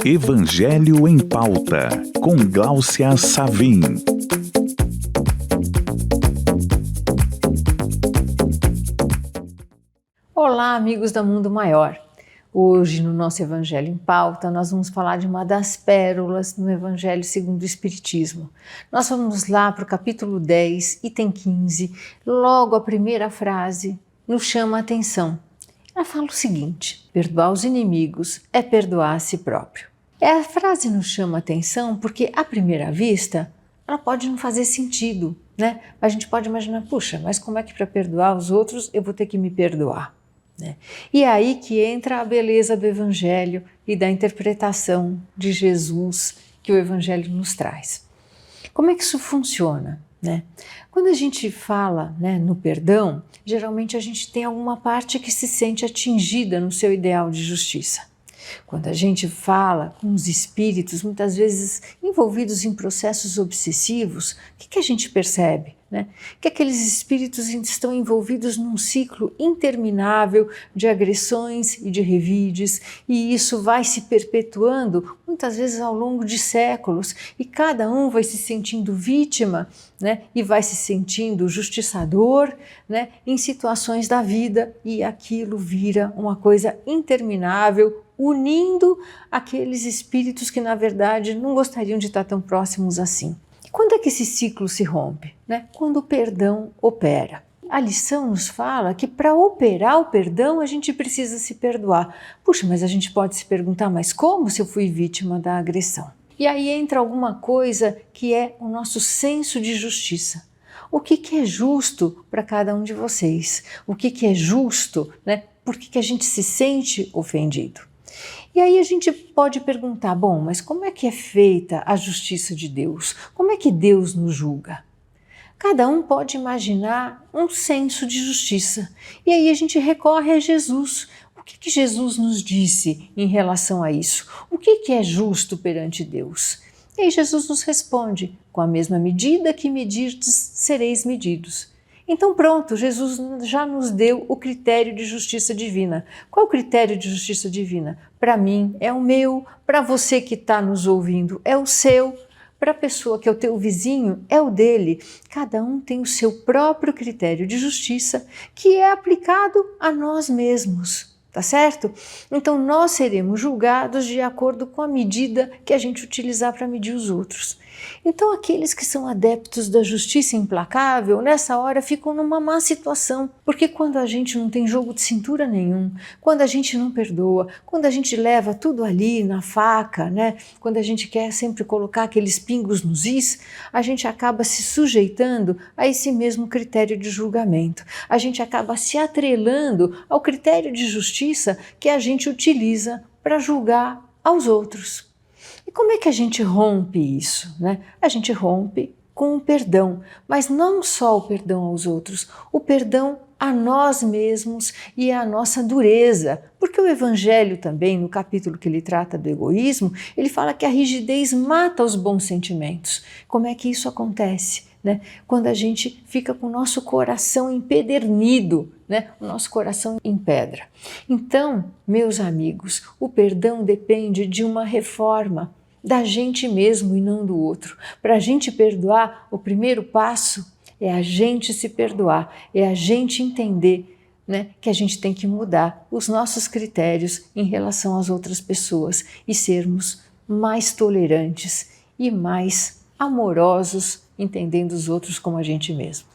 Evangelho em Pauta, com Gláucia Savim. Olá, amigos da Mundo Maior. Hoje, no nosso Evangelho em Pauta, nós vamos falar de uma das pérolas no Evangelho segundo o Espiritismo. Nós vamos lá para o capítulo 10, item 15, logo a primeira frase nos chama a atenção. Ela fala o seguinte: perdoar os inimigos é perdoar a si próprio. A frase nos chama a atenção porque, à primeira vista, ela pode não fazer sentido, né? A gente pode imaginar, puxa, mas como é que para perdoar os outros eu vou ter que me perdoar? Né? E é aí que entra a beleza do Evangelho e da interpretação de Jesus que o Evangelho nos traz. Como é que isso funciona? Né? Quando a gente fala, né, no perdão, geralmente a gente tem alguma parte que se sente atingida no seu ideal de justiça. Quando a gente fala com os espíritos, muitas vezes envolvidos em processos obsessivos, o que a gente percebe? Né? Que aqueles espíritos estão envolvidos num ciclo interminável de agressões e de revides, e isso vai se perpetuando muitas vezes ao longo de séculos, e cada um vai se sentindo vítima, né? E vai se sentindo justiçador, né? Em situações da vida, e aquilo vira uma coisa interminável, unindo aqueles espíritos que na verdade não gostariam de estar tão próximos assim. Quando é que esse ciclo se rompe? Né? Quando o perdão opera. A lição nos fala que para operar o perdão a gente precisa se perdoar. Puxa, mas a gente pode se perguntar, mas como se eu fui vítima da agressão? E aí entra alguma coisa que é o nosso senso de justiça. O que é justo para cada um de vocês? O que é justo, né? Por que a gente se sente ofendido? E aí a gente pode perguntar, bom, mas como é que é feita a justiça de Deus? Como é que Deus nos julga? Cada um pode imaginar um senso de justiça. E aí a gente recorre a Jesus. O que Jesus nos disse em relação a isso? O que é justo perante Deus? E aí Jesus nos responde, com a mesma medida que medirdes, sereis medidos. Então pronto, Jesus já nos deu o critério de justiça divina. Qual é o critério de justiça divina? Para mim é o meu, para você que está nos ouvindo é o seu, para a pessoa que é o teu vizinho é o dele. Cada um tem o seu próprio critério de justiça que é aplicado a nós mesmos. Tá certo? Então nós seremos julgados de acordo com a medida que a gente utilizar para medir os outros. Então aqueles que são adeptos da justiça implacável, nessa hora ficam numa má situação, porque quando a gente não tem jogo de cintura nenhum, quando a gente não perdoa, quando a gente leva tudo ali na faca, né? Quando a gente quer sempre colocar aqueles pingos nos is, a gente acaba se sujeitando a esse mesmo critério de julgamento. A gente acaba se atrelando ao critério de justiça que a gente utiliza para julgar aos outros. E como é que a gente rompe isso? Né? A gente rompe com o perdão, mas não só o perdão aos outros, o perdão a nós mesmos e à nossa dureza. Porque o Evangelho também, no capítulo que ele trata do egoísmo, ele fala que a rigidez mata os bons sentimentos. Como é que isso acontece? Né? Quando a gente fica com o nosso coração empedernido, né? O nosso coração em pedra. Então, meus amigos, o perdão depende de uma reforma da gente mesmo e não do outro. Para a gente perdoar, o primeiro passo é a gente se perdoar, é a gente entender, né, que a gente tem que mudar os nossos critérios em relação às outras pessoas e sermos mais tolerantes e mais amorosos, entendendo os outros como a gente mesmo.